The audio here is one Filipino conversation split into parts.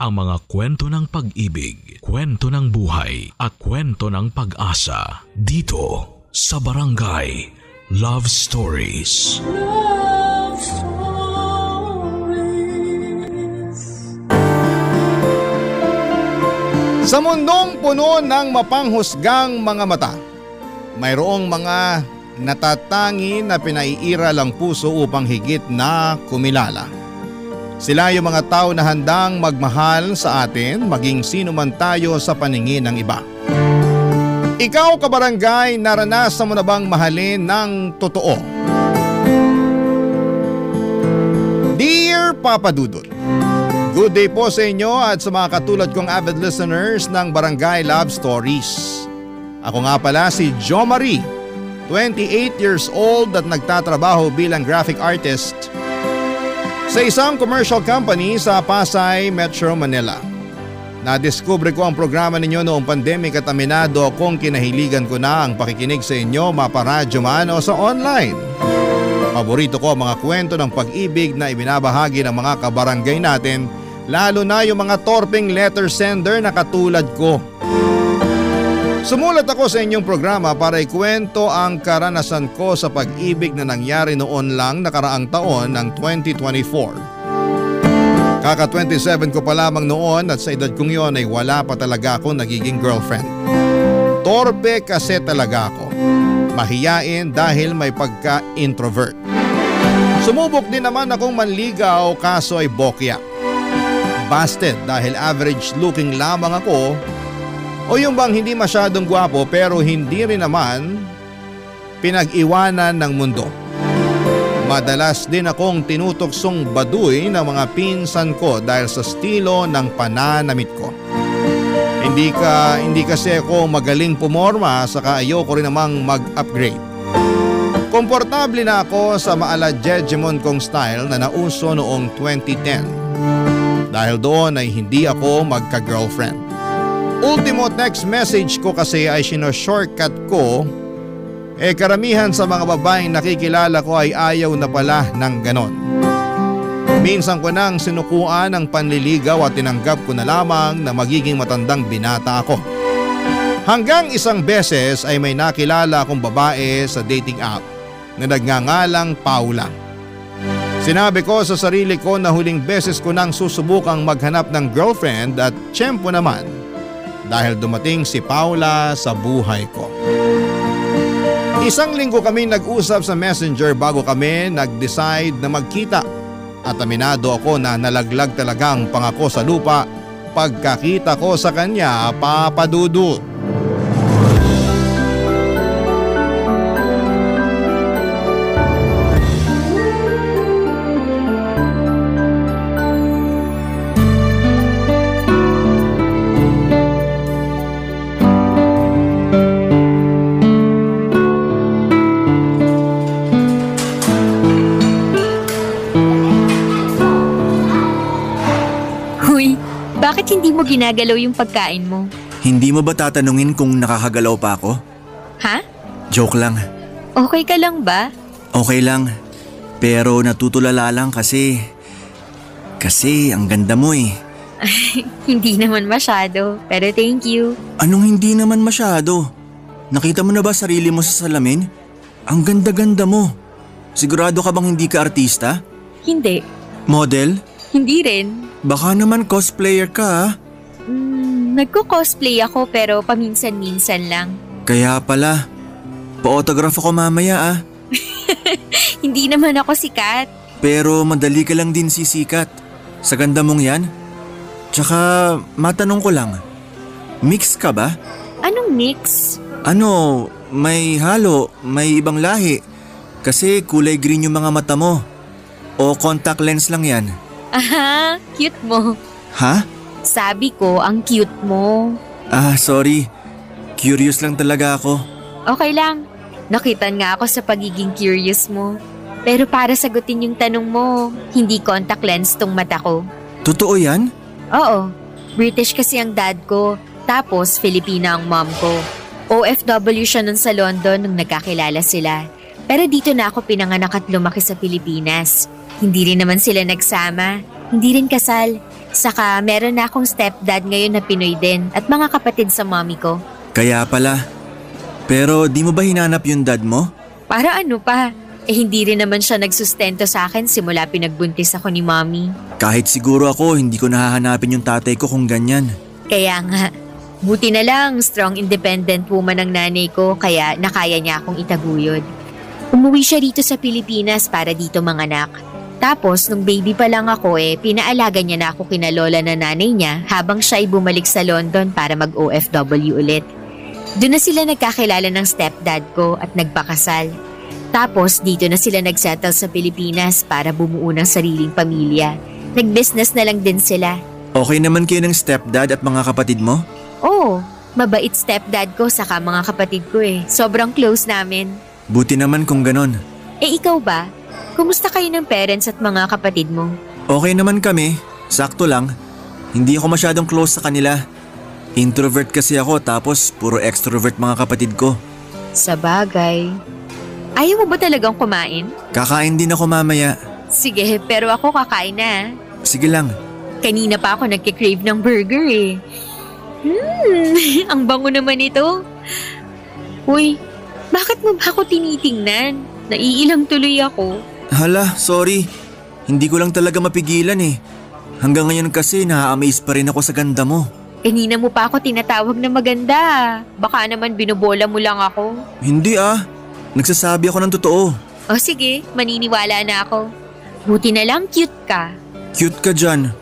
ang mga kwento ng pag-ibig, kwento ng buhay at kwento ng pag-asa dito sa Barangay Love Stories. Love Stories. Sa mundong puno ng mapanghusgang mga mata, mayroong mga natatangi na pinaiiral ang puso upang higit na kumilala. Sila yung mga tao na handang magmahal sa atin maging sino man tayo sa paningin ng iba. Ikaw kabarangay, naranasan mo na bang mahalin ng totoo? Dear Papa Dudut, good day po sa inyo at sa mga katulad kong avid listeners ng Barangay Love Stories. Ako nga pala si Jo Marie, 28 years old at nagtatrabaho bilang graphic artist sa isang commercial company sa Pasay, Metro Manila. Nadiskubre ko ang programa ninyo noong pandemic at aminado akong kinahiligan ko na ang pakikinig sa inyo maparadyo man o sa online. Paborito ko ang mga kwento ng pag-ibig na ibinabahagi ng mga kabarangay natin, lalo na yung mga torpeng letter sender na katulad ko. Sumulat ako sa inyong programa para ikwento ang karanasan ko sa pag-ibig na nangyari noon lang nakaraang taon ng 2024. Kaka 27 ko pa lamang noon at sa edad kong yon ay wala pa talaga akong nagiging girlfriend. Torpe kasi talaga ako. Mahiyain dahil may pagka-introvert. Sumubok din naman akong manligaw kaso ay bokya. Busted dahil average looking lamang ako. O yung bang hindi masyadong gwapo pero hindi rin naman pinag-iwanan ng mundo. Madalas din akong tinutuksong baduy ng mga pinsan ko dahil sa estilo ng pananamit ko. Hindi kasi ako magaling pumorma saka ayoko rin namang mag-upgrade. Komportable na ako sa maala-jejemon kong style na nauso noong 2010. Dahil doon ay hindi ako magka-girlfriend. Ultimo text message ko kasi ay shortcut ko. Karamihan sa mga babaeng nakikilala ko ay ayaw na pala ng ganon. Minsan ko nang sinukuan ang panliligaw at tinanggap ko na lamang na magiging matandang binata ako. Hanggang isang beses ay may nakilala akong babae sa dating app na nagngangalang Paula. Sinabi ko sa sarili ko na huling beses ko nang susubukang maghanap ng girlfriend at tiyempo naman. Dahil dumating si Paula sa buhay ko. Isang linggo kami nag-usap sa Messenger bago kami nag-decide na magkita. At aminado ako na nalaglag talaga ang pangako sa lupa pagkakita ko sa kanya, Papa Dudut. Bakit hindi mo ginagalaw yung pagkain mo? Hindi mo ba tatanungin kung nakakagalaw pa ako? Ha? Joke lang. Okay ka lang ba? Okay lang. Pero natutulala lang kasi ang ganda mo eh. Hindi naman masyado, pero thank you. Anong hindi naman masyado? Nakita mo na ba sarili mo sa salamin? Ang ganda-ganda mo. Sigurado ka bang hindi ka artista? Hindi. Model? Hindi rin. Baka naman cosplayer ka ha? Nagko-cosplay ako pero paminsan-minsan lang. Kaya pala. Pa-autograph ako mamaya ah. Hindi naman ako sikat. Pero madali ka lang din sisikat. Sa ganda mong yan. Tsaka matanong ko lang. Mix ka ba? Anong mix? May halo, may ibang lahi. Kasi kulay green yung mga mata mo. O contact lens lang yan? Aha, cute mo. Ha? Sabi ko, ang cute mo. Sorry. Curious lang talaga ako. Okay lang. Nakitan nga ako sa pagiging curious mo. Pero para sagutin yung tanong mo, hindi contact lens tong mata ko. Totoo yan? Oo. British kasi ang dad ko. Tapos Filipina ang mom ko. OFW siya nun sa London nung nagkakilala sila. Pero dito na ako pinanganak at lumaki sa Pilipinas. Hindi rin naman sila nagsama. Hindi rin kasal. Saka meron na akong stepdad ngayon na Pinoy din at mga kapatid sa mommy ko. Kaya pala. Pero di mo ba hinanap yung dad mo? Para ano pa? Hindi rin naman siya nagsustento sa akin simula pinagbuntis ako ni mommy. Kahit siguro ako, hindi ko nahahanapin yung tatay ko kung ganyan. Kaya nga, buti na lang strong independent woman ang nanay ko kaya nakaya niya akong itaguyod. Umuwi siya rito sa Pilipinas para dito manganak. Tapos nung baby pa lang ako pinaalaga niya na ako kina lola na nanay niya habang siya ay bumalik sa London para mag-OFW ulit. Doon na sila nagkakilala ng stepdad ko at nagpakasal. Tapos dito na sila nagsettle sa Pilipinas para bumuo ng sariling pamilya. Nag-business na lang din sila. Okay naman kayo ng stepdad at mga kapatid mo? Oo, mabait stepdad ko saka mga kapatid ko Sobrang close namin. Buti naman kung ganon. Ikaw ba? Kumusta kayo ng parents at mga kapatid mo? Okay naman kami, sakto lang. Hindi ako masyadong close sa kanila. Introvert kasi ako tapos puro extrovert mga kapatid ko. Sabagay. Ayaw mo ba talagang kumain? Kakain din ako mamaya. Sige, pero ako kakain na. Sige lang. Kanina pa ako nagkikrave ng burger Ang bango naman ito. Uy, bakit mo ba ako tinitingnan? Naiilang tuloy ako. Hala, sorry. Hindi ko lang talaga mapigilan Hanggang ngayon kasi na-amaze pa rin ako sa ganda mo. Kanina mo pa ako tinatawag na maganda. Baka naman binobola mo lang ako. Hindi Nagsasabi ako ng totoo. O sige, maniniwala na ako. Buti na lang cute ka. Cute ka dyan.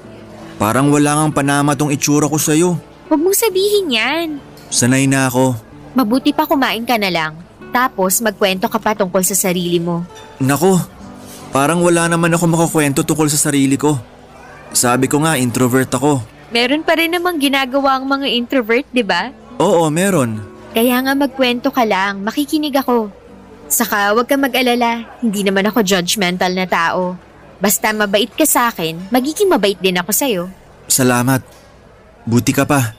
Parang wala ngang panama tong itsura ko sa'yo. Huwag mong sabihin yan. Sanay na ako. Mabuti pa kumain ka na lang. Tapos magkwento ka pa tungkol sa sarili mo. Nako, parang wala naman ako makakwento tungkol sa sarili ko. Sabi ko nga, introvert ako. Meron pa rin namang ginagawa ang mga introvert, di ba? Oo, meron. Kaya nga magkwento ka lang, makikinig ako. Saka huwag kang mag-alala, hindi naman ako judgmental na tao. Basta mabait ka sa akin, magiging mabait din ako sa'yo. Salamat. Buti ka pa.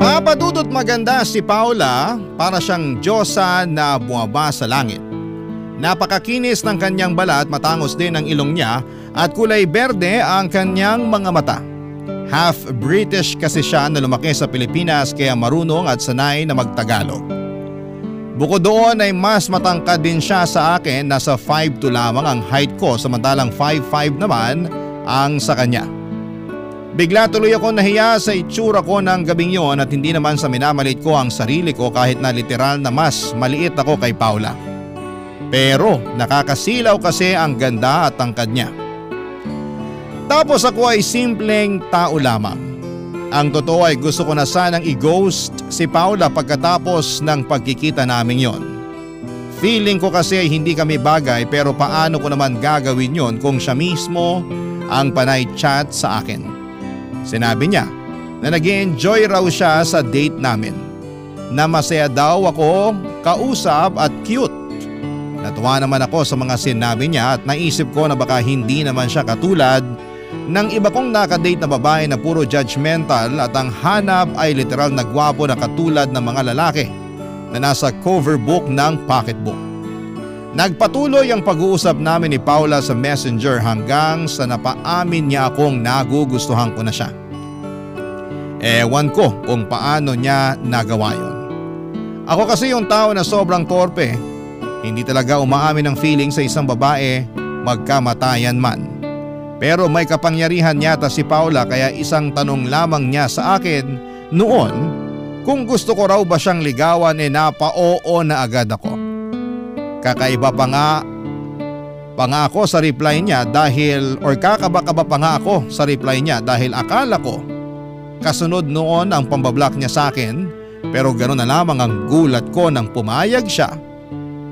Papadudot maganda si Paula para siyang diyosa na bumaba sa langit. Napakakinis ng kanyang balat, matangos din ang ilong niya at kulay berde ang kanyang mga mata. Half British kasi siya na lumaki sa Pilipinas kaya marunong at sanay na magtagalog. Bukod doon ay mas matangkad din siya sa akin, nasa 5'2" lamang ang height ko samantalang 5'5" naman ang sa kanya. Bigla tuloy ako nahiya sa itsura ko ng gabing yon at hindi naman sa minamalit ko ang sarili ko kahit na literal na mas maliit ako kay Paula. Pero nakakasilaw kasi ang ganda at tangkad niya. Tapos ako ay simpleng tao lamang. Ang totoo ay gusto ko na sanang i-ghost si Paula pagkatapos ng pagkikita namin yon. Feeling ko kasi ay hindi kami bagay pero paano ko naman gagawin yon kung siya mismo ang panay chat sa akin. Sinabi niya na nag-enjoy raw siya sa date namin. Na masaya daw ako, kausap at cute. Natuwa naman ako sa mga sinabi niya at naisip ko na baka hindi naman siya katulad ng iba kong nakadate na babae na puro judgmental at ang hanap ay literal na gwapo na katulad ng mga lalaki na nasa cover book ng pocketbook. Nagpatuloy ang pag-uusap namin ni Paula sa Messenger hanggang sa napaamin niya akong nagugustuhan ko na siya. Ewan ko kung paano niya nagawa yun. Ako kasi yung tao na sobrang torpe. Hindi talaga umaamin ng feeling sa isang babae magkamatayan man. Pero may kapangyarihan yata si Paula kaya isang tanong lamang niya sa akin noon kung gusto ko raw ba siyang ligawan napa-oo na agad ako. Kakaiba pa nga ako sa reply niya kakaba-kaba pa nga ako sa reply niya dahil akala ko kasunod noon ang pambablock niya sa akin pero gano'n na lamang ang gulat ko nang pumayag siya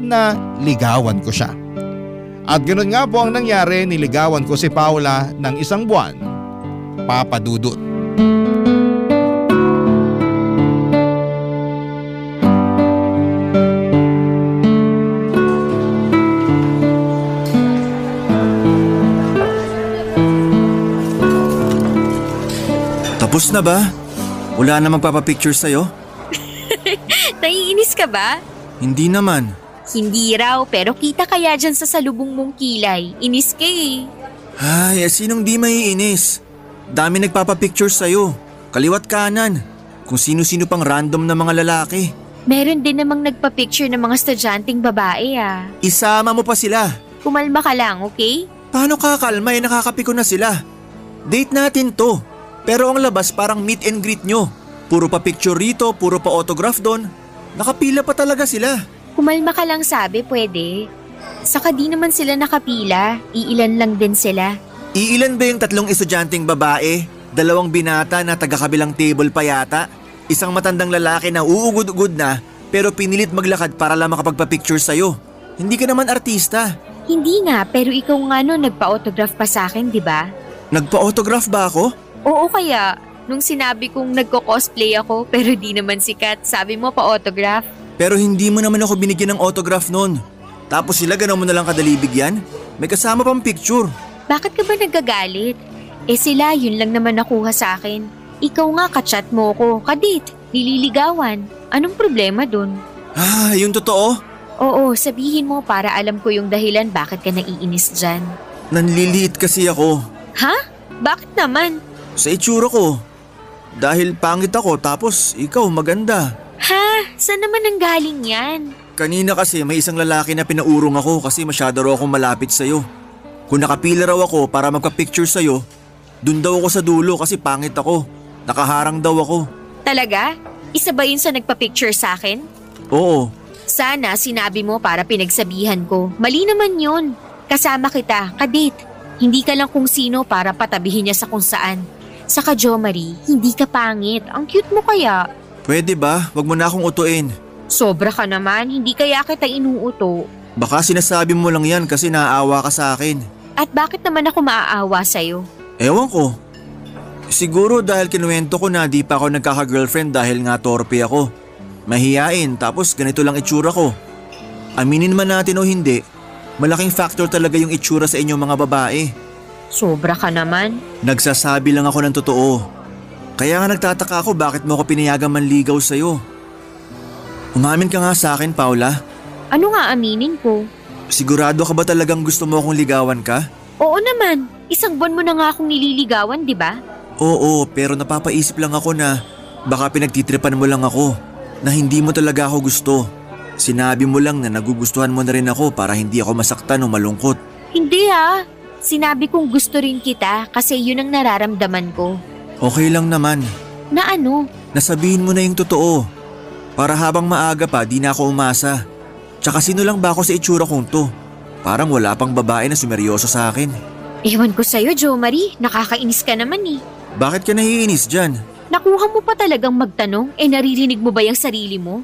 na ligawan ko siya. At ganoon nga po ang nangyari, niligawan ko si Paula ng 1 buwan. Papadudot. Tapos na ba? Wala na magpapapicture sa'yo? Naiinis ka ba? Hindi naman. Hindi raw, pero kita kaya dyan sa salubong mong kilay. Inis ka eh. Ay, sinong di maiinis? Dami nagpapapicture sa'yo. Kaliwat kanan. Kung sino-sino pang random na mga lalaki. Meron din namang nagpa-picture ng mga estudyanteng babae ah. Isama mo pa sila. Kumalma ka lang, okay? Paano kakalma nakakapiko na sila? Date natin to. Pero ang labas parang meet and greet nyo. Puro pa picture rito, puro pa autograph doon. Nakapila pa talaga sila. Kumalma ka lang sabi, pwede. Saka di naman sila nakapila, iilan lang din sila. Iilan ba yung 3 estudyanteng babae? 2 binata na taga-kabilang table pa yata? Isang matandang lalaki na uugod-ugod na pero pinilit maglakad para lang makapagpa-picture sa'yo. Hindi ka naman artista. Hindi nga, pero ikaw nga nagpa-autograph pa sa akin, di ba? Nagpa-autograph ba ako? Oo kaya, nung sinabi kong nagko-cosplay ako pero di naman sikat, sabi mo pa-autograph. Pero hindi mo naman ako binigyan ng autograph noon. Tapos sila ganaw mo na lang kadali bigyan? May kasama pang picture. Bakit ka ba nagagalit? Sila yun lang naman nakuha sa akin. Ikaw nga kachat mo ko, kadate, nililigawan. Anong problema dun? Yung totoo? Oo, sabihin mo para alam ko yung dahilan bakit ka naiinis dyan. Nanliliit kasi ako. Ha? Bakit naman? Sa itsura ko. Dahil pangit ako tapos ikaw maganda. Ha? Saan naman ang galing yan? Kanina kasi may isang lalaki na pinaurong ako kasi masyado raw akong malapit sa'yo. Kung nakapila raw ako para magpa-picture sa'yo, dun daw ako sa dulo kasi pangit ako. Nakaharang daw ako. Talaga? Isa ba yun sa nagpa-picture sa akin? Oo. Sana sinabi mo para pinagsabihan ko. Mali naman yun. Kasama kita, kadate. Hindi ka lang kung sino para patabihin niya sa kung saan. Saka Jo Marie, hindi ka pangit. Ang cute mo kaya. Pwede ba? Wag mo na akong utuin. Sobra ka naman, hindi kaya kita inuuto. Baka sinasabi mo lang yan kasi naaawa ka sa akin. At bakit naman ako maaawa sa'yo? Ewan ko. Siguro dahil kinuwento ko na di pa ako nagkaka-girlfriend dahil nga torpe ako. Mahiyain tapos ganito lang itsura ko. Aminin man natin o hindi, malaking factor talaga yung itsura sa inyong mga babae. Sobra ka naman. Nagsasabi lang ako ng totoo. Kaya nga nagtataka ako bakit mo ako pinayagang manligaw sa'yo. Umamin ka nga sa akin, Paula. Ano nga aminin ko? Sigurado ka ba talagang gusto mo akong ligawan ka? Oo naman. Isang buwan mo na nga akong nililigawan, di ba? Oo, pero napapaisip lang ako na baka pinagtitripan mo lang ako. Na hindi mo talaga ako gusto. Sinabi mo lang na nagugustuhan mo na rin ako para hindi ako masaktan o malungkot. Hindi ha. Sinabi kong gusto rin kita kasi yun ang nararamdaman ko. Okay lang naman. Na ano? Nasabihin mo na yung totoo. Para habang maaga pa di na ako umasa. Tsaka sino lang ba ako sa itsura kong to? Parang wala pang babae na sumeryoso sa akin. Ewan ko sa'yo, Jo Marie. Nakakainis ka naman eh. Bakit ka nahiinis dyan? Nakuha mo pa talagang magtanong naririnig mo ba yung sarili mo?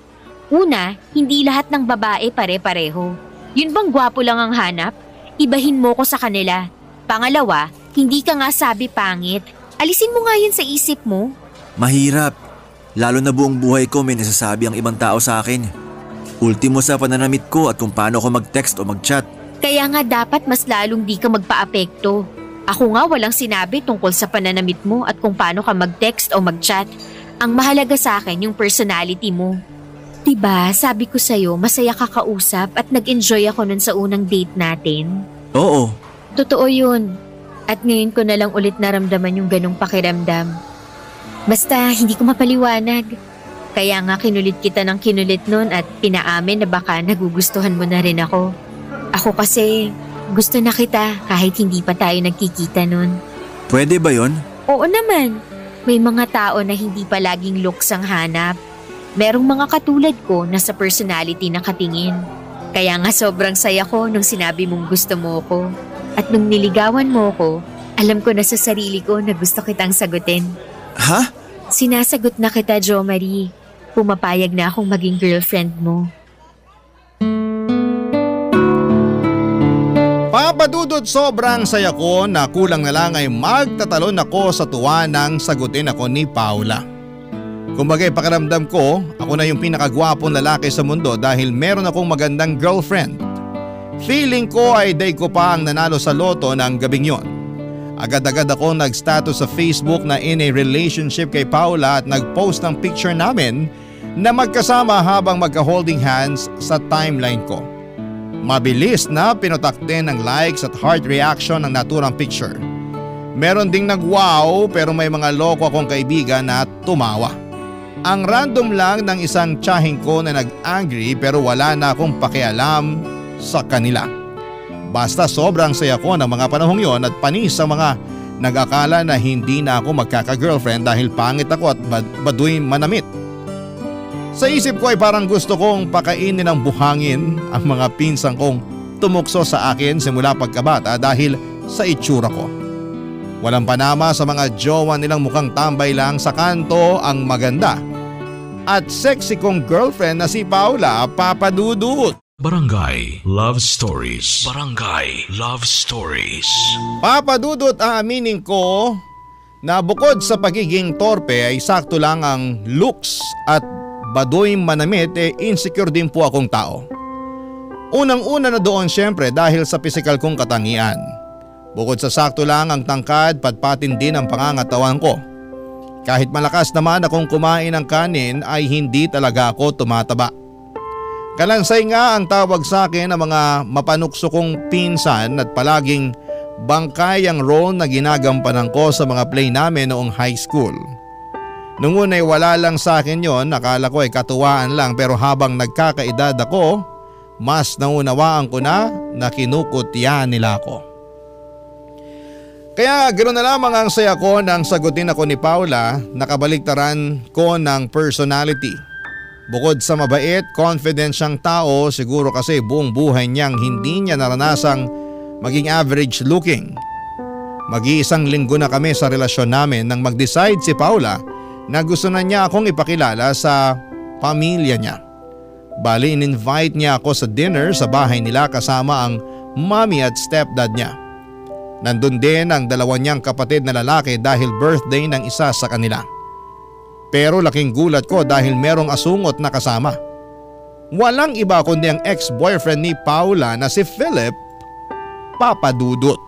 Una, hindi lahat ng babae pare-pareho. Yun bang gwapo lang ang hanap? Ibahin mo ko sa kanila. Pangalawa, hindi ka nga sabi pangit. Alisin mo nga yun sa isip mo. Mahirap. Lalo na buong buhay ko may nasasabi ang ibang tao sa akin. Ultimo sa pananamit ko at kung paano ako mag-text o mag-chat. Kaya nga dapat mas lalong di ka magpa-apekto. Ako nga walang sinabi tungkol sa pananamit mo at kung paano ka mag-text o mag-chat. Ang mahalaga sa akin yung personality mo. Diba, sabi ko sa'yo, masaya ka kausap at nag-enjoy ako nun sa unang date natin. Oo. Totoo yun. At ngayon ko na lang ulit naramdaman yung ganong pakiramdam. Basta hindi ko mapaliwanag. Kaya nga kinulit kita ng kinulit nun at pinaamin na baka nagugustuhan mo na rin ako. Ako kasi gusto na kita kahit hindi pa tayo nagkikita nun. Pwede ba yon? Oo naman. May mga tao na hindi palaging looks ang hanap. Merong mga katulad ko na sa personality nakatingin. Kaya nga sobrang saya ko nung sinabi mong gusto mo ko. At nung niligawan mo ko, alam ko na sa sarili ko na gusto kitang sagutin. Ha? Sinasagot na kita, Jo Marie. Pumapayag na akong maging girlfriend mo. Papadudod sobrang saya ko na kulang na lang ay magtatalon ako sa tuwa nang sagutin ako ni Paula. Kumbaga'y pakiramdam ko, ako na yung pinakagwapong lalaki sa mundo dahil meron akong magandang girlfriend. Feeling ko ay day ko pa ang nanalo sa loto ng gabing yon. Agad-agad ako nag-status sa Facebook na in a relationship kay Paula at nag-post ng picture namin na magkasama habang magka-holding hands sa timeline ko. Mabilis na pinutakte ng likes at heart reaction ng naturang picture. Meron ding nag-wow pero may mga loko akong kaibigan na tumawa. Ang random lang ng isang tiyahing ko na nag-angry pero wala na akong pakialam sa kanila. Basta sobrang saya ko ng mga panahong yon at panis sa mga nag-akala na hindi na ako magkaka-girlfriend dahil pangit ako at baduy manamit. Sa isip ko ay parang gusto kong pakainin ng buhangin ang mga pinsang kong tumukso sa akin simula pagkabata dahil sa itsura ko. Walang panama sa mga jowa nilang mukhang tambay lang sa kanto ang maganda. At sexy kong girlfriend na si Paula, Papa Dudut. Barangay Love Stories. Barangay Love Stories. Papa Dudut, aaminin ko na bukod sa pagiging torpe ay sakto lang ang looks at baduy manamit insecure din po akong tao. Unang-una na doon syempre dahil sa pisikal kong katangian. Bukod sa sakto lang ang tangkad, patpatin din ang pangangatawan ko. Kahit malakas naman akong kumain ng kanin ay hindi talaga ako tumataba. Kalansay nga ang tawag sa akin ng mga mapanukso kong pinsan at palaging bangkay ang role na ginagampanan ko sa mga play namin noong high school. Nung una'y wala lang sa akin yon, akala ko ay katuwaan lang pero habang nagkakaedad ako, mas naunawaan ko na kinukutya nila ako. Kaya ganoon na lamang ang saya ko nang sagutin ako ni Paula, nakabaliktaran ko ng personality. Bukod sa mabait, confident siyang tao, siguro kasi buong buhay niyang hindi niya naranasang maging average looking. Mag-iisang linggo na kami sa relasyon namin nang mag-decide si Paula na gusto na niya akong ipakilala sa pamilya niya. Bali, in-invite niya ako sa dinner sa bahay nila kasama ang mommy at stepdad niya. Nandun din ang dalawa niyang kapatid na lalaki dahil birthday ng isa sa kanila. Pero laking gulat ko dahil merong asungot na kasama. Walang iba kundi ang ex-boyfriend ni Paula na si Philip, Papa Dudut.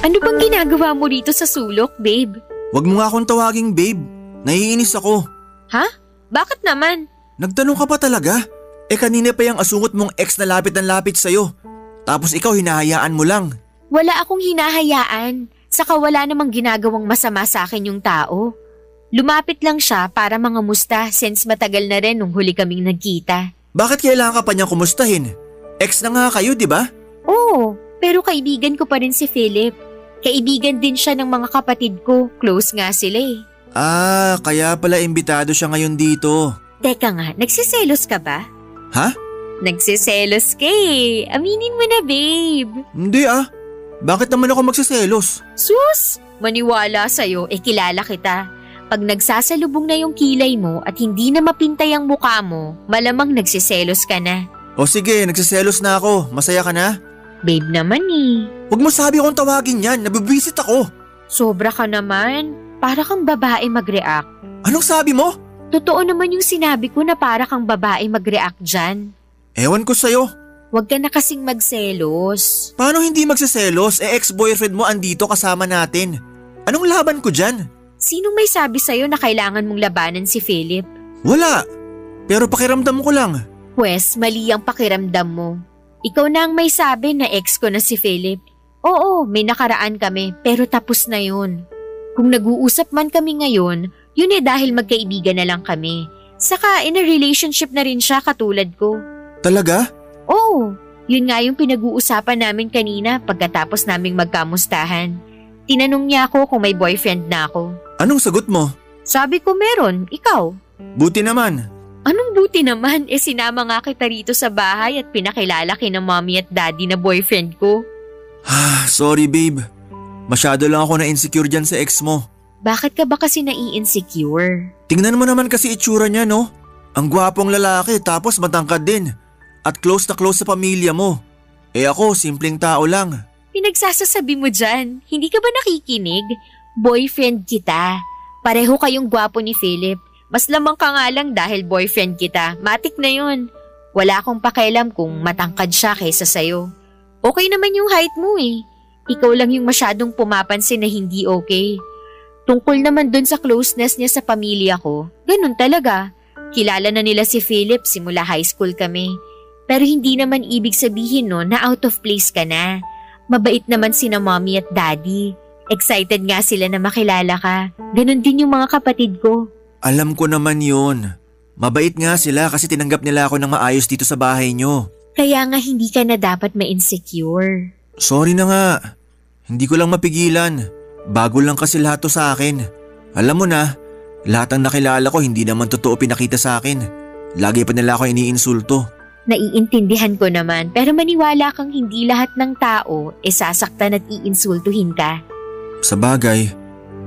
Ano bang ginagawa mo dito sa sulok, babe? Wag mo nga akong tawaging babe. Naiinis ako. Ha? Bakit naman? Nagtanong ka pa talaga? Kanina pa yung asungot mong ex na lapit ng lapit sa'yo. Tapos ikaw hinahayaan mo lang. Wala akong hinahayaan. Saka wala namang ginagawang masama sa akin yung tao. Lumapit lang siya para mangamusta since matagal na rin nung huli kaming nagkita. Bakit kailangan ka pa niyang kumustahin? Ex na nga kayo, di ba? Oo, pero kaibigan ko pa rin si Philip. Kaibigan din siya ng mga kapatid ko. Close nga sila eh. Kaya pala imbitado siya ngayon dito. Teka nga, nagsiselos ka ba? Ha? Nagsiselos ka eh. Aminin mo na, babe. Hindi Bakit naman ako magsiselos? Sus! Maniwala sa'yo, kilala kita. Pag nagsasalubong na yung kilay mo at hindi na mapintay ang mukha mo, malamang nagsiselos ka na. O sige, nagsiselos na ako. Masaya ka na? Babe naman eh. Huwag mo sabi kong tawagin yan. Nabibisit ako. Sobra ka naman. Para kang babae mag-react. Anong sabi mo? Totoo naman yung sinabi ko na para kang babae mag-react dyan. Ewan ko sa'yo. Huwag ka na kasing magselos. Paano hindi magsiselos? Ex-boyfriend mo andito kasama natin. Anong laban ko dyan? Sinong may sabi sa'yo na kailangan mong labanan si Philip? Wala. Pero pakiramdam ko lang. Pwes, mali ang pakiramdam mo. Ikaw na ang may sabi na ex ko na si Philip. Oo, may nakaraan kami pero tapos na yun. Kung nag-uusap man kami ngayon, yun dahil magkaibigan na lang kami. Saka in a relationship na rin siya katulad ko. Talaga? Oo, yun nga yung pinag-uusapan namin kanina pagkatapos naming magkamustahan. Tinanong niya ako kung may boyfriend na ako. Anong sagot mo? Sabi ko meron, ikaw. Buti naman. Anong buti naman? Sinama nga kita rito sa bahay at pinakilala kina mommy at daddy na boyfriend ko. Sorry babe. Masyado lang ako na-insecure dyan sa ex mo. Bakit ka ba kasi nai-insecure? Tingnan mo naman kasi itsura niya no? Ang gwapong lalaki tapos matangkad din. At close na close sa pamilya mo. Ako, simpleng tao lang. Pinagsasasabi mo dyan, hindi ka ba nakikinig? Boyfriend kita. Pareho kayong gwapo ni Philip. Mas lamang ka nga lang dahil boyfriend kita. Matik na yun. Wala akong pakialam kung matangkad siya kaysa sa'yo. Okay naman yung height mo eh. Ikaw lang yung masyadong pumapansin na hindi okay. Tungkol naman dun sa closeness niya sa pamilya ko, ganun talaga. Kilala na nila si Philip simula high school kami. Pero hindi naman ibig sabihin no na out of place ka na. Mabait naman sina mommy at daddy. Excited nga sila na makilala ka. Ganun din yung mga kapatid ko. Alam ko naman yun. Mabait nga sila kasi tinanggap nila ako ng maayos dito sa bahay nyo. Kaya nga hindi ka na dapat ma-insecure. Sorry na nga. Hindi ko lang mapigilan. Bago lang kasi lahat to sa akin. Alam mo na, lahat ng nakilala ko hindi naman totoo pinakita sa akin. Lagi pa nila ako iniinsulto. Naiintindihan ko naman pero maniwala kang hindi lahat ng tao sasaktan at iinsultuhin ka. Sa bagay.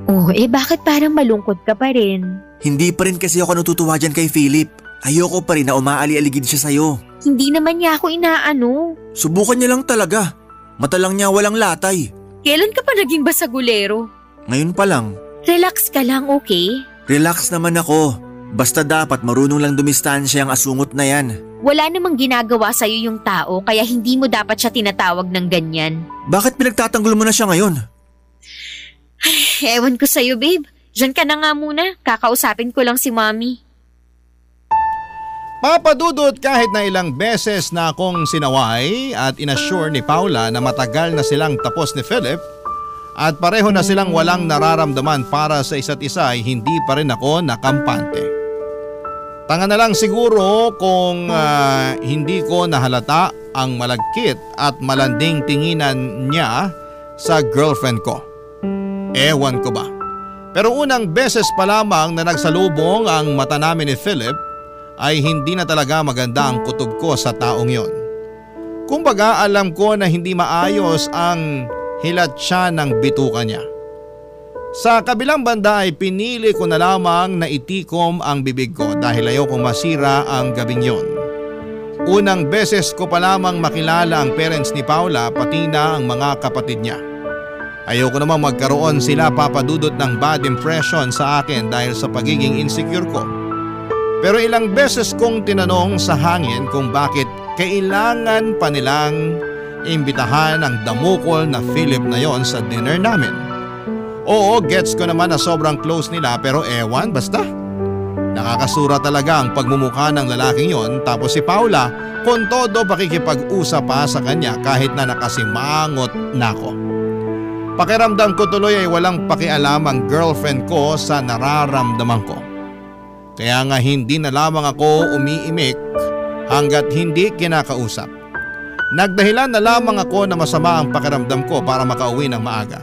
Oh, bakit parang malungkot ka pa rin? Hindi pa rin kasi ako natutuwa dyan kay Philip. Ayoko pa rin na umaali-aligid siya sa'yo. Hindi naman niya ako inaano. Subukan niya lang talaga. Mata lang niya walang latay. Kailan ka pa naging basagulero? Ngayon pa lang. Relax ka lang, okay? Relax naman ako. Basta dapat marunong lang dumistansya ang asungot na yan. Wala namang ginagawa sa'yo yung tao kaya hindi mo dapat siya tinatawag ng ganyan. Bakit pinagtatanggol mo na siya ngayon? Ewan ko sa'yo, babe. Diyan ka na nga muna. Kakausapin ko lang si mommy. Papadudot kahit na ilang beses na akong sinaway at inassure ni Paula na matagal na silang tapos ni Philip at pareho na silang walang nararamdaman para sa isa't isa ay hindi pa rin ako nakampante. Tanga na lang siguro kung hindi ko nahalata ang malagkit at malanding tinginan niya sa girlfriend ko. Ewan ko ba. Pero unang beses pa lamang na nagsalubong ang mata namin ni Philip ay hindi na talaga maganda ang kutob ko sa taong yon. Kumbaga alam ko na hindi maayos ang hilat siya ng bituka niya. Sa kabilang banda ay pinili ko na lamang na itikom ang bibig ko dahil ayokong masira ang gabing yon. Unang beses ko pa lamang makilala ang parents ni Paula pati na ang mga kapatid niya. Ayoko namang magkaroon sila papadudot ng bad impression sa akin dahil sa pagiging insecure ko. Pero ilang beses kong tinanong sa hangin kung bakit kailangan pa nilang imbitahan ang damukol na Philip na yon sa dinner namin. Oo, gets ko naman na sobrang close nila pero ewan basta. Nakakasura talaga ang pagmumukha ng lalaking yon tapos si Paula kung todo pakikipag-usap pa sa kanya kahit na nakasimangot na ako. Pakiramdam ko tuloy ay walang pakialam ang girlfriend ko sa nararamdaman ko. Kaya nga hindi na lamang ako umiimik hanggat hindi kinakausap. Nagdahilan na lamang ako na masama ang pakiramdam ko para makauwi ng maaga.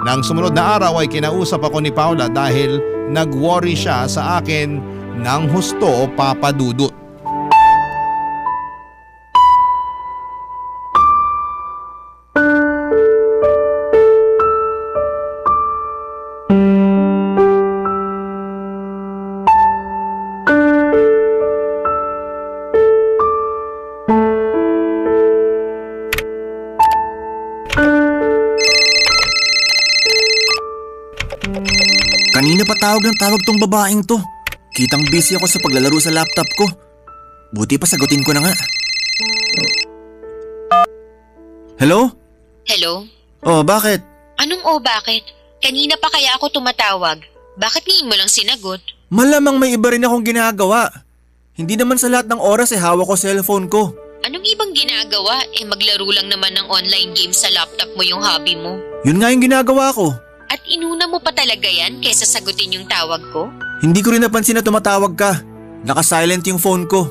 Nang sumunod na araw ay kinausap ako ni Paula dahil nag-worry siya sa akin ng husto o papadudot. Kanina pa tawag ng tawag tong babaeng to. Kitang busy ako sa paglalaro sa laptop ko. Buti pa sagutin ko na nga. Hello? Hello? Oh, bakit? Anong bakit? Kanina pa kaya ako tumatawag. Bakit ngayon mo lang sinagot? Malamang may iba rin akong ginagawa. Hindi naman sa lahat ng oras hawak ko cellphone ko. Anong ibang ginagawa? Maglaro lang naman ng online game sa laptop mo yung hobby mo. Yun nga yung ginagawa ko. At inuna mo pa talaga yan kaysa sagutin yung tawag ko? Hindi ko rin napansin na tumatawag ka. Naka-silent yung phone ko.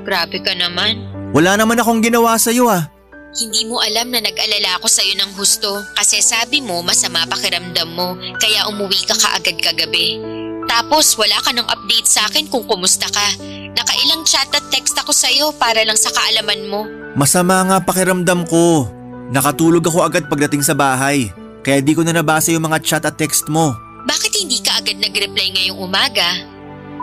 Grabe ka naman. Wala naman akong ginawa sa'yo ah. Hindi mo alam na nag-alala ako sa'yo ng husto kasi sabi mo masama pakiramdam mo kaya umuwi ka kaagad kagabi. Tapos wala ka ng update sa akin kung kumusta ka. Nakailang chat at text ako sa'yo para lang sa kaalaman mo. Masama nga pakiramdam ko. Nakatulog ako agad pagdating sa bahay. Kaya di ko na nabasa yung mga chat at text mo. Bakit hindi ka agad nag-reply ngayong umaga?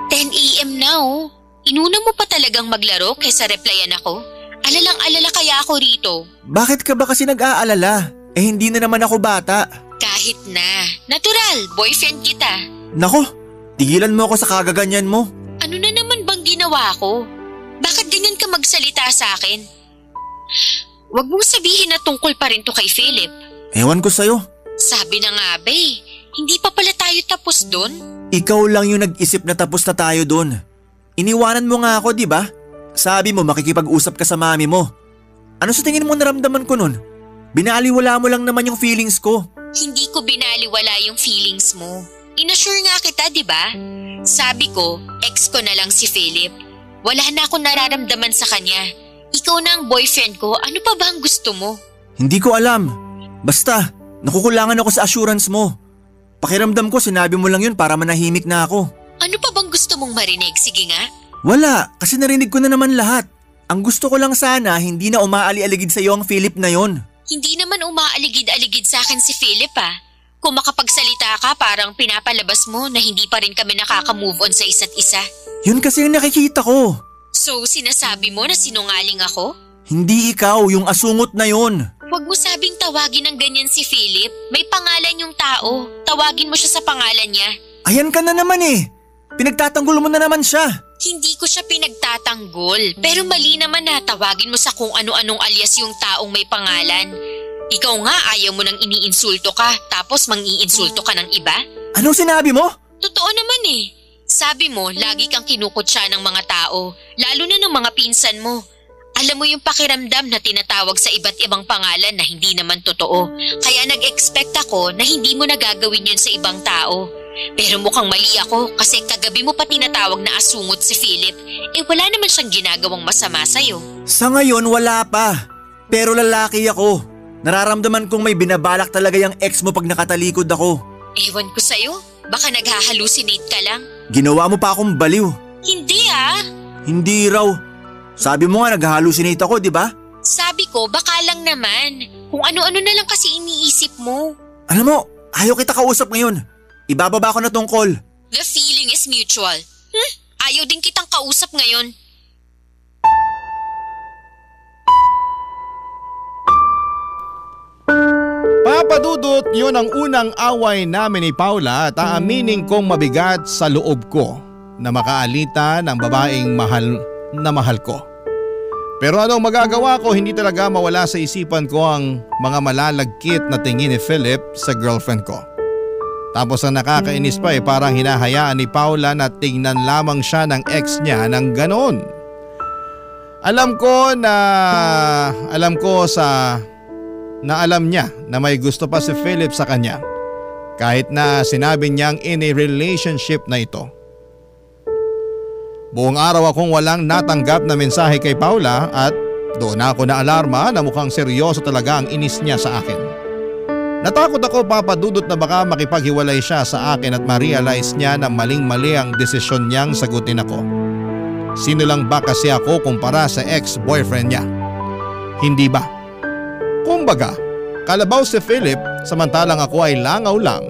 10 AM na oh. Inuna mo pa talagang maglaro kaysa replyan ako? Alalang-alala kaya ako rito. Bakit ka ba kasi nag-aalala? Hindi na naman ako bata. Kahit na. Natural, boyfriend kita. Nako, Tigilan mo ako sa kagaganyan mo. Ano na naman bang ginawa ko? Bakit ganyan ka magsalita sa akin? Huwag mong sabihin na tungkol pa rin to kay Philip. Ewan ko sa'yo. Sabi na nga ba hindi pa pala tayo tapos doon? Ikaw lang yung nag-isip na tapos na tayo doon. Iniwanan mo nga ako, di ba? Sabi mo makikipag-usap ka sa mami mo. Ano sa tingin mo naramdaman ko nun? Binaliwala mo lang naman yung feelings ko. Hindi ko binaliwala yung feelings mo. Inassure nga kita, di ba? Sabi ko, ex ko na lang si Philip. Wala na akong nararamdaman sa kanya. Ikaw na ang boyfriend ko, ano pa ba ang gusto mo? Hindi ko alam. Basta, nakukulangan ako sa assurance mo. Pakiramdam ko sinabi mo lang yun para manahimik na ako. Ano pa bang gusto mong marinig? Sige nga. Wala, kasi narinig ko na naman lahat. Ang gusto ko lang sana hindi na umaali-aligid sa'yo ang Philip na yon. Hindi naman umaaligid-aligid sa akin si Philip Kung makapagsalita ka parang pinapalabas mo na hindi pa rin kami nakaka-move on sa isa't isa. Yun kasi yung nakikita ko. So sinasabi mo na sinungaling ako? Hindi ikaw, yung asungot na yon. Huwag mo sabing tawagin ng ganyan si Philip. May pangalan yung tao. Tawagin mo siya sa pangalan niya. Ayan ka na naman Pinagtatanggol mo na naman siya. Hindi ko siya pinagtatanggol. Pero mali naman na tawagin mo sa kung ano-anong alias yung taong may pangalan. Ikaw nga ayaw mo nang iniinsulto ka tapos mang-iinsulto ka ng iba? Anong sinabi mo? Totoo naman Sabi mo, lagi kang kinukutsa ng mga tao, lalo na ng mga pinsan mo. Alam mo yung pakiramdam na tinatawag sa iba't ibang pangalan na hindi naman totoo. Kaya nag-expect ako na hindi mo nagagawin yun sa ibang tao. Pero mukhang mali ako kasi kagabi mo pa tinatawag na asungot si Philip. Wala naman siyang ginagawang masama sa'yo. Sa ngayon wala pa. Pero lalaki ako. Nararamdaman kong may binabalak talaga yung ex mo pag nakatalikod ako. Ewan ko sa'yo. Baka naghahalusinate ka lang. Ginawa mo pa akong baliw. Hindi Hindi raw. Sabi mo nga naghahalusinate ako, di ba? Sabi ko baka lang naman. Kung ano-ano na lang kasi iniisip mo. Alam mo, ayaw kita kausap ngayon. Ibababa ko na tong call. The feeling is mutual. Ayaw din kitang kausap ngayon. Papa Dudut, yun ang unang away namin ni Paula at aaminin kong mabigat sa loob ko na makaalita ng babaeng mahal ko. Pero anong magagawa ko, hindi talaga mawala sa isipan ko ang mga malalagkit na tingin ni Philip sa girlfriend ko. Tapos ang nakakainis pa parang hinahayaan ni Paula na tingnan lamang siya ng ex niya ng ganon. Alam niya na may gusto pa si Philip sa kanya kahit na sinabi niyang in a relationship na ito. Buong araw akong walang natanggap na mensahe kay Paula at doon ako na alarma na mukhang seryoso talaga ang inis niya sa akin. Natakot ako, Papa Dudut, na baka makipaghiwalay siya sa akin at ma-realize niya na maling-mali ang desisyon niyang sagutin ako. Sino lang ba kasi ako kumpara sa ex-boyfriend niya? Hindi ba? Kumbaga, kalabaw si Philip samantalang ako ay langaw lang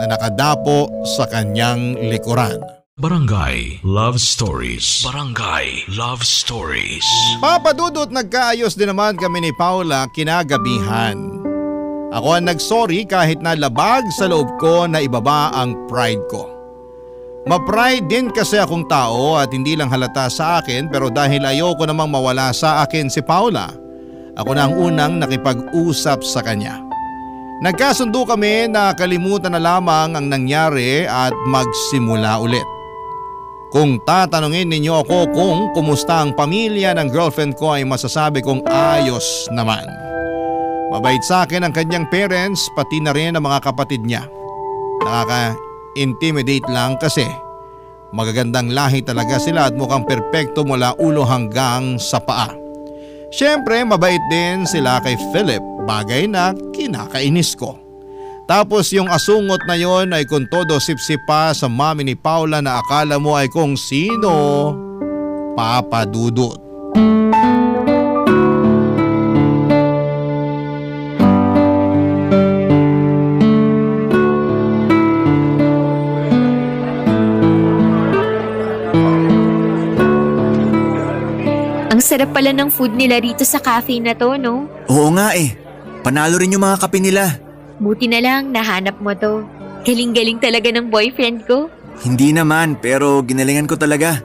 na nakadapo sa kanyang likuran. Barangay Love Stories. Barangay Love Stories. Papa Dudut, nagkaayos din naman kami ni Paula kinagabihan. Ako ang nagsorry kahit na labag sa loob ko na ibaba ang pride ko. Ma-pride din kasi akong tao at hindi lang halata sa akin, pero dahil ayoko namang mawala sa akin si Paula, ako na ang unang nakipag-usap sa kanya. Nagkasundo kami na kalimutan na lamang ang nangyari at magsimula ulit. Kung tatanungin ninyo ako kung kumusta ang pamilya ng girlfriend ko, ay masasabi kong ayos naman. Mabait sa akin ang kanyang parents, pati na rin ang mga kapatid niya. Nakaka-intimidate lang kasi magagandang lahi talaga sila at mukhang perpekto mula ulo hanggang sa paa. Siyempre mabait din sila kay Philip, bagay na kinakainis ko. Tapos yung asungot na yon ay kung todo sipsip pa sa mami ni Paula na akala mo ay kung sino, Papa Dudut. Ang sarap pala ng food nila rito sa cafe na to, no? Oo nga Panalo rin yung mga kape nila. Buti na lang nahanap mo to. Galing-galing talaga ng boyfriend ko. Hindi naman, pero ginalingan ko talaga.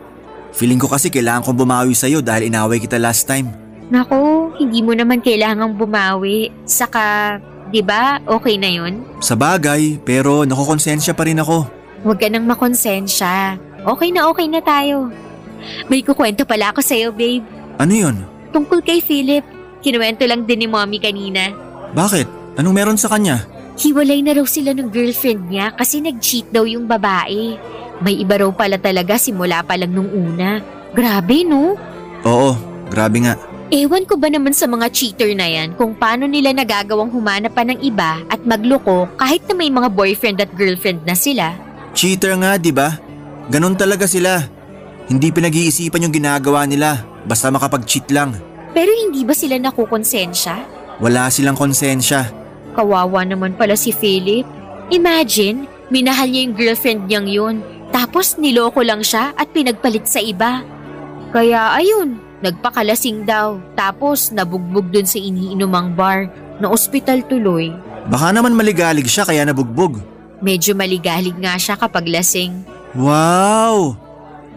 Feeling ko kasi kailangan kong bumawi sa'yo dahil inaway kita last time. Naku, hindi mo naman kailangang bumawi. Saka, di ba, okay na yun? Sa bagay, pero nakukonsensya pa rin ako. Huwag ka nang makonsensya. Okay na tayo. May kukwento pala ako sa'yo, babe. Ano yun? Tungkol kay Philip. Kinuwento lang din ni mommy kanina. Bakit? Anong meron sa kanya? Hiwalay na raw sila ng girlfriend niya kasi nag-cheat daw yung babae. May iba raw pala talaga simula pa lang nung una. Grabe, no? Oo, grabe nga. Ewan ko ba naman sa mga cheater na yan kung paano nila nagagawang humanap pa ng iba at magloko kahit na may mga boyfriend at girlfriend na sila. Cheater nga, di ba? Ganon talaga sila. Hindi pinag-iisipan yung ginagawa nila, basta makapag-cheat lang. Pero hindi ba sila nakukonsensya? Wala silang konsensya. Kawawa naman pala si Philip. Imagine, minahal niya yung girlfriend niyang yun. Tapos niloko lang siya at pinagpalit sa iba. Kaya ayun, nagpakalasing daw. Tapos nabugbog dun sa iniinumang bar. Na ospital tuloy. Baka naman maligalig siya kaya nabugbog. Medyo maligalig nga siya kapag lasing. Wow!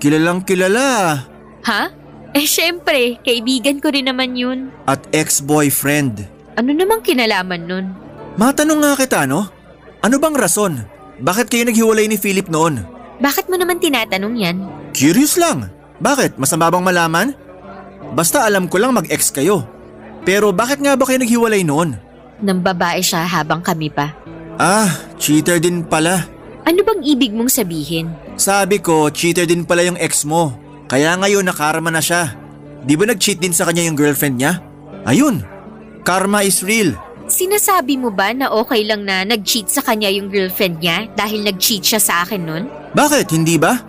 Kilalang kilala. Ha? Syempre, kaibigan ko rin naman yun. At ex-boyfriend. Ano namang kinalaman nun? Matanong nga kita, no? Ano bang rason? Bakit kayo naghiwalay ni Philip noon? Bakit mo naman tinatanong yan? Curious lang. Bakit? Masama bang malaman? Basta alam ko lang mag-ex kayo. Pero bakit nga ba kayo naghiwalay noon? Nang babae siya habang kami pa. Ah, cheater din pala. Ano bang ibig mong sabihin? Sabi ko, cheater din pala yung ex mo. Kaya ngayon nakarma na siya. Di ba nag-cheat din sa kanya yung girlfriend niya? Ayun, karma is real. Sinasabi mo ba na okay lang na nag-cheat sa kanya yung girlfriend niya dahil nag-cheat siya sa akin nun? Bakit, hindi ba?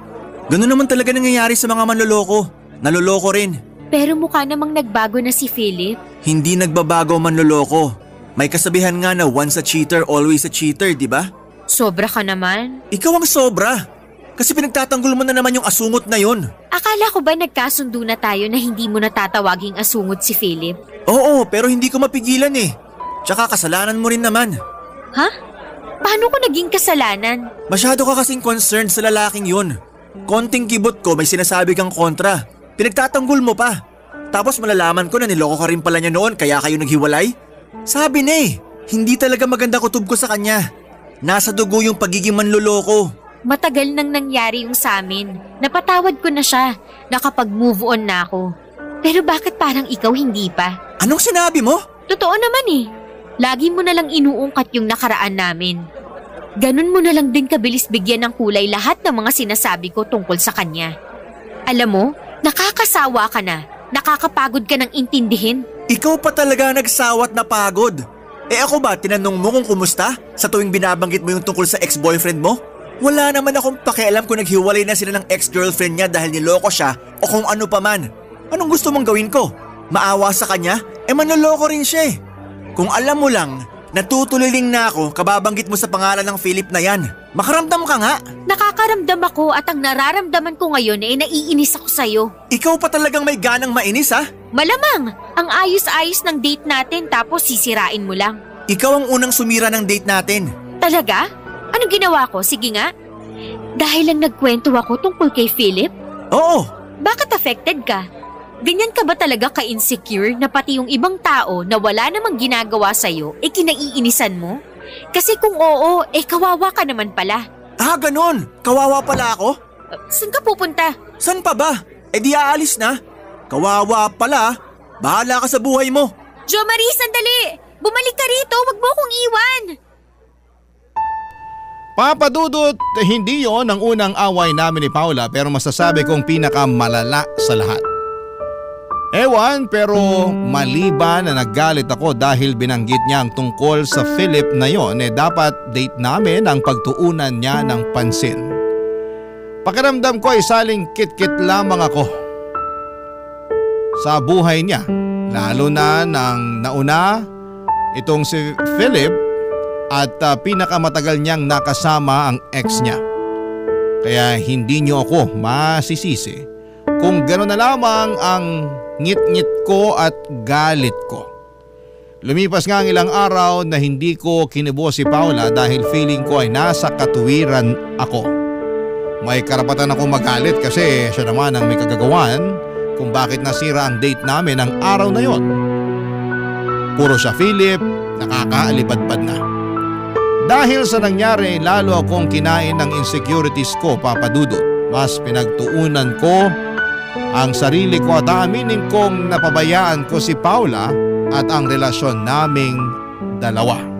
Ganun naman talaga nangyayari sa mga manloloko. Naloloko rin. Pero mukha namang nagbago na si Philip. Hindi nagbabago manloloko. May kasabihan nga na once a cheater, always a cheater, di ba? Sobra ka naman. Ikaw ang sobra. Kasi pinagtatanggol mo na naman yung asungot na yun. Akala ko ba nagkasundo na tayo na hindi mo natatawaging asungot si Philip? Oo, pero hindi ko mapigilan eh. Tsaka kasalanan mo rin naman. Ha? Paano ko naging kasalanan? Masyado ka kasing concerned sa lalaking yun. Konting kibot ko may sinasabi kang kontra. Pinagtatanggol mo pa. Tapos malalaman ko na niloko ka rin pala niya noon kaya kayo naghiwalay? Sabi na eh, hindi talaga maganda kutob ko sa kanya. Nasa dugo yung pagiging manloloko. Matagal nang nangyari yung sa amin. Napatawad ko na siya. Nakapag-move on na ako. Pero bakit parang ikaw hindi pa? Anong sinabi mo? Totoo naman eh. Lagi mo na lang inuungkat yung nakaraan namin. Ganun mo na lang din kabilis bigyan ng kulay lahat ng mga sinasabi ko tungkol sa kanya. Alam mo, nakakasawa ka na. Nakakapagod ka nang intindihin. Ikaw pa talaga nagsawat na pagod. Eh ako ba, tinanong mo kung kumusta sa tuwing binabanggit mo yung tungkol sa ex-boyfriend mo? Wala naman akong pakialam kung naghiwalay na sila ng ex-girlfriend niya dahil niloko siya o kung ano pa man. Anong gusto mong gawin ko? Maawa sa kanya? Manloloko rin siya eh. Kung alam mo lang, natutuliling na ako kababanggit mo sa pangalan ng Philip na yan. Makaramdam ka nga. Nakakaramdam ako at ang nararamdaman ko ngayon ay naiinis ako sa'yo. Ikaw pa talagang may ganang mainis ha? Malamang, ang ayos-ayos ng date natin tapos sisirain mo lang. Ikaw ang unang sumira ng date natin. Talaga? Anong ginawa ko? Sige nga. Dahil lang nagkwento ako tungkol kay Philip? Oo. Bakit affected ka? Ganyan ka ba talaga ka-insecure na pati yung ibang tao na wala namang ginagawa sa'yo kinaiinisan mo? Kasi kung oo, kawawa ka naman pala. Ah, ganun? Kawawa pala ako? Saan ka pupunta? Saan pa ba? Di aalis na. Kawawa pala. Bahala ka sa buhay mo. Jo Marie, sandali! Bumalik ka rito, wag mo akong iwan! Papadudot, hindi yon ang unang away namin ni Paula pero masasabi kong pinakamalala sa lahat. Ewan pero mali ba na naggalit ako dahil binanggit niya ang tungkol sa Philip na yon dapat date namin ang pagtuunan niya ng pansin. Pakiramdam ko ay saling kit-kit lamang ako sa buhay niya lalo na nang nauna itong si Philip at pinakamatagal niyang nakasama ang ex niya. Kaya hindi niyo ako masisisi kung gano'n na lamang ang ngit-ngit ko at galit ko. Lumipas nga ang ilang araw na hindi ko kinubo si Paula dahil feeling ko ay nasa katuwiran ako. May karapatan akong magalit kasi siya naman ang may kagagawan kung bakit nasira ang date namin ng araw na yon. Puro siya Philip, nakakaalibadbad na. Dahil sa nangyari, lalo akong kinain ng insecurities ko, Papa Dudut. Mas pinagtuunan ko ang sarili ko at aaminin kong napabayaan ko si Paula at ang relasyon naming dalawa.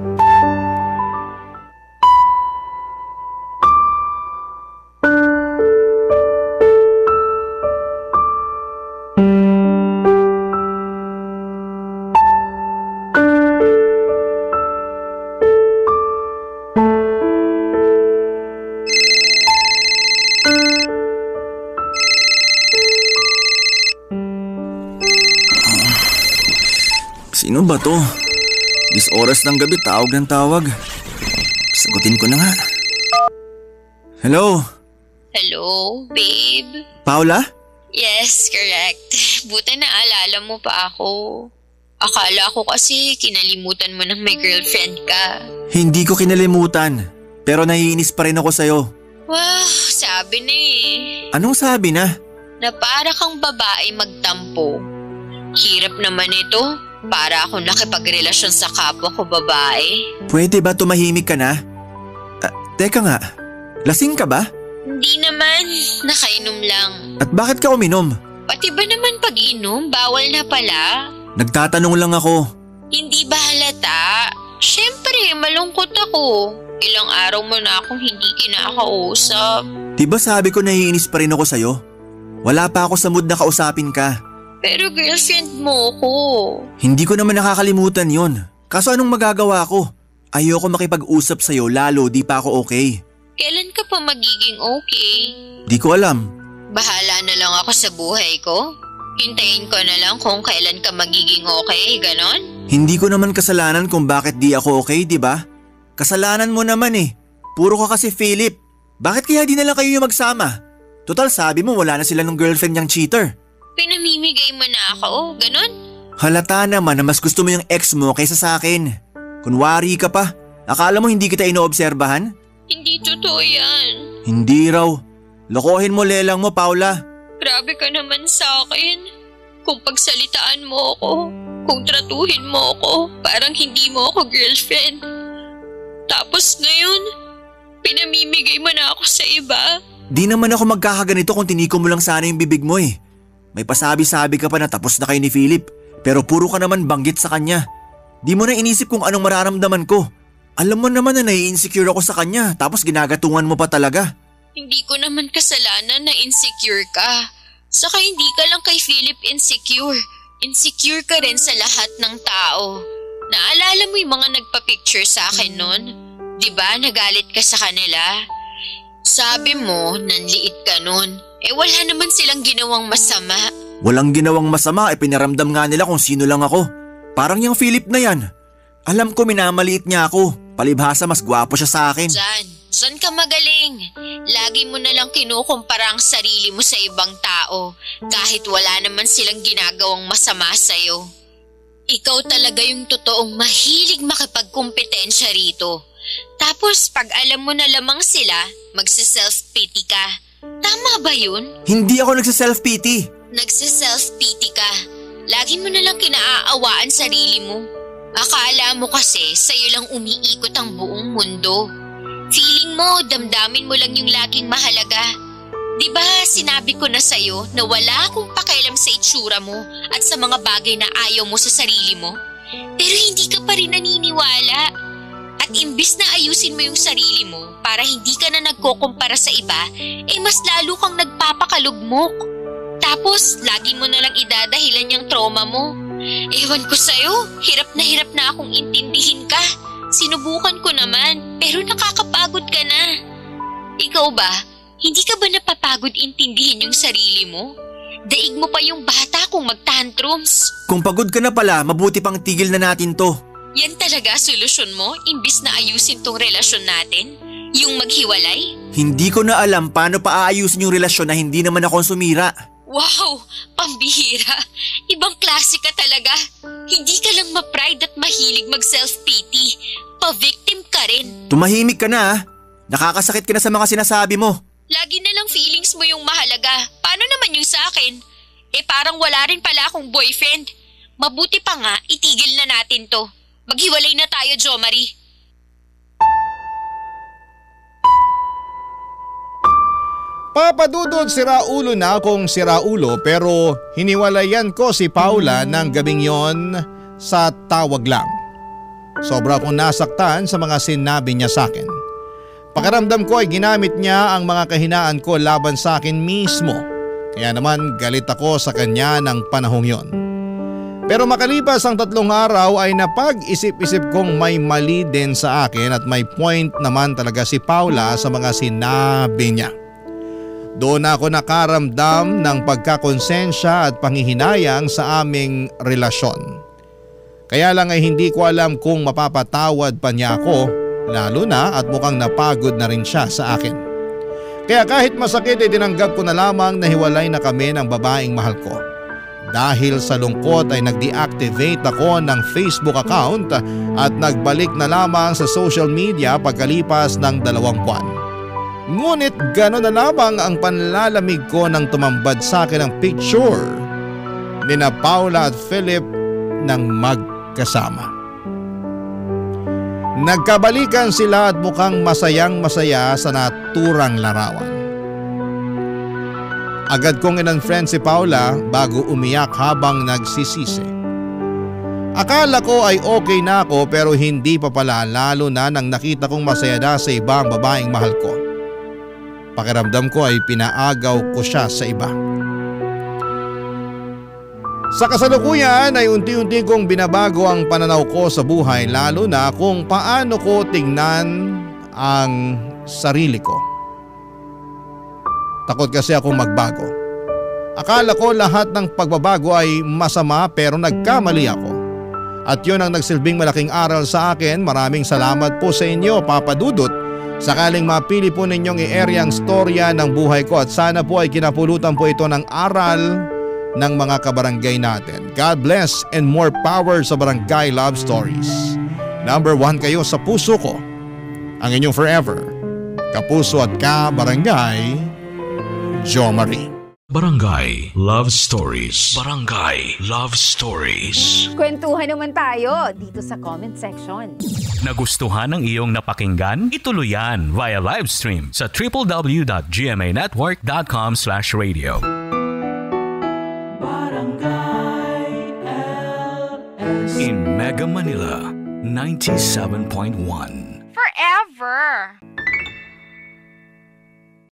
Sino ba to? This oras ng gabi, tawag ng tawag. Sagutin ko na nga. Hello? Hello, babe? Paula? Yes, correct. Buti na alala mo pa ako. Akala ko kasi kinalimutan mo ng may girlfriend ka. Hindi ko kinalimutan, pero naiinis pa rin ako sa'yo. Wow, sabi na eh. Anong sabi na? Na para kang babae magtampo. Hirap naman ito. Para akong nakipagrelasyon sa kapwa ko babae. Pwede ba tumahimik ka na? Teka nga, lasing ka ba? Hindi naman, nakainom lang. At bakit ka uminom? Pati ba naman pag-inom, bawal na pala? Nagtatanong lang ako. Hindi ba halata? Siyempre, malungkot ako. Ilang araw mo na akong hindi kinakausap. Diba sabi ko naiinis pa rin ako sa'yo? Wala pa ako sa mood na kausapin ka. Pero girlfriend mo ko. Hindi ko naman nakakalimutan yon. Kaso anong magagawa ko? Ayoko makipag-usap sa'yo lalo di pa ako okay. Kailan ka pa magiging okay? Di ko alam. Bahala na lang ako sa buhay ko. Hintayin ko na lang kung kailan ka magiging okay, ganon? Hindi ko naman kasalanan kung bakit di ako okay, di ba? Kasalanan mo naman eh. Puro ka kasi Philip. Bakit kaya di na lang kayo yung magsama? Total sabi mo wala na sila ng girlfriend niyang cheater. Pinamimigay mo na ako, ganon? Halata naman na mas gusto mo yung ex mo kaysa sa akin. Kunwari ka pa. Akala mo hindi kita inoobserbahan? Hindi totoo yan. Hindi raw. Lokohin mo lelang mo, Paula. Grabe ka naman sa akin. Kung pagsalitaan mo ako, kung tratuhin mo ako, parang hindi mo ako girlfriend. Tapos ngayon, pinamimigay mo na ako sa iba. Di naman ako magkakaganito kung tiniko mo lang sana yung bibig mo eh. May pasabi-sabi ka pa na tapos na kayo ni Philip, pero puro ka naman banggit sa kanya. Di mo na inisip kung anong mararamdaman ko. Alam mo naman na nai-insecure ako sa kanya, tapos ginagatungan mo pa talaga. Hindi ko naman kasalanan na insecure ka. Saka hindi ka lang kay Philip insecure. Insecure ka rin sa lahat ng tao. Naalala mo yung mga nagpa-picture sa akin nun? Diba nagalit ka sa kanila? Sabi mo, nanliit ka nun. Wala naman silang ginawang masama. Walang ginawang masama, pinaramdam nga nila kung sino lang ako. Parang yung Philip na yan. Alam ko minamaliit niya ako. Palibhasa mas gwapo siya sa akin. Diyan ka magaling. Lagi mo na lang kinukumpara ang sarili mo sa ibang tao. Kahit wala naman silang ginagawang masama sa'yo. Ikaw talaga yung totoong mahilig makipagkumpetensya rito. Tapos pag alam mo na lamang sila, magsi-self-pity ka. Tama ba yun? Hindi ako nagsa-self-pity. Nagsi-self-pity ka. Lagi mo na lang kinaaawaan sarili mo. Akala mo kasi sa'yo lang umiikot ang buong mundo. Feeling mo, damdamin mo lang yung laging mahalaga. Diba sinabi ko na sa'yo na wala akong pakialam sa itsura mo at sa mga bagay na ayaw mo sa sarili mo? Pero hindi ka pa rin naniniwala. At imbis na ayusin mo yung sarili mo para hindi ka na nagkukumpara sa iba, mas lalo kang nagpapakalugmok. Tapos, lagi mo na lang idadahilan yung trauma mo. Ewan ko sa'yo, hirap na akong intindihin ka. Sinubukan ko naman, pero nakakapagod ka na. Ikaw ba, hindi ka ba napapagod intindihin yung sarili mo? Daig mo pa yung bata kung mag-tantrums. Kung pagod ka na pala, mabuti pang tigil na natin to. Yan talaga solusyon mo, imbis na ayusin tong relasyon natin? Yung maghiwalay? Hindi ko na alam paano pa aayusin yung relasyon na hindi naman ako sumira. Wow, pambihira. Ibang klase ka talaga. Hindi ka lang ma-pride at mahilig mag-self-pity. Pa-victim ka rin. Tumahimik ka na ah. Nakakasakit ka na sa mga sinasabi mo. Lagi na lang feelings mo yung mahalaga. Paano naman yung sa akin? Parang wala rin pala akong boyfriend. Mabuti pa nga, itigil na natin to. Maghiwalay na tayo, Jo Marie. Papadudod, siraulo na akong siraulo pero hiniwalayan ko si Paula ng gabing yon sa tawag lang. Sobra akong nasaktan sa mga sinabi niya sa akin. Pakiramdam ko ay ginamit niya ang mga kahinaan ko laban sa akin mismo. Kaya naman galit ako sa kanya ng panahong yon. Pero makalipas ang 3 araw ay napag-isip-isip kong may mali din sa akin at may point naman talaga si Paula sa mga sinabi niya. Doon ako nakaramdam ng pagkakonsensya at panghihinayang sa aming relasyon. Kaya lang ay hindi ko alam kung mapapatawad pa niya ako, lalo na at mukhang napagod na rin siya sa akin. Kaya kahit masakit ay tinanggap ko na lamang na hiwalay na kami ng babaeng mahal ko. Dahil sa lungkot ay nag-deactivate ako ng Facebook account at nagbalik na lamang sa social media pagkalipas ng 2 buwan. Ngunit gano'n na lamang ang panlalamig ko nang tumambad sa akin ang picture ni na Paula at Philip nang magkasama. Nagkabalikan sila at mukhang masayang masaya sa naturang larawan. Agad kong in-unfriend si Paula bago umiyak habang nagsisisi. Akala ko ay okay na ako pero hindi pa pala, lalo na nang nakita kong masaya na sa ibang babaeng mahal ko. Pakiramdam ko ay pinaagaw ko siya sa iba. Sa kasalukuyan ay unti-unti kong binabago ang pananaw ko sa buhay, lalo na kung paano ko tingnan ang sarili ko. Takot kasi akong magbago. Akala ko lahat ng pagbabago ay masama pero nagkamali ako. At yun ang nagsilbing malaking aral sa akin. Maraming salamat po sa inyo, Papa Dudut. Sakaling mapili po ninyong i-area ang storya ng buhay ko at sana po ay kinapulutan po ito ng aral ng mga kabarangay natin. God bless and more power sa Barangay Love Stories. Number 1 kayo sa puso ko. Ang inyong forever, kapuso at kabarangay, Jo Marie. Barangay Love Stories. Barangay Love Stories. Kwentuhan naman tayo dito sa comment section. Nagustuhan ng iyong napakinggan? Ituloy yan via live stream sa www.gmanetwork.com/radio. Barangay LS In Mega Manila, 97.1. Forever!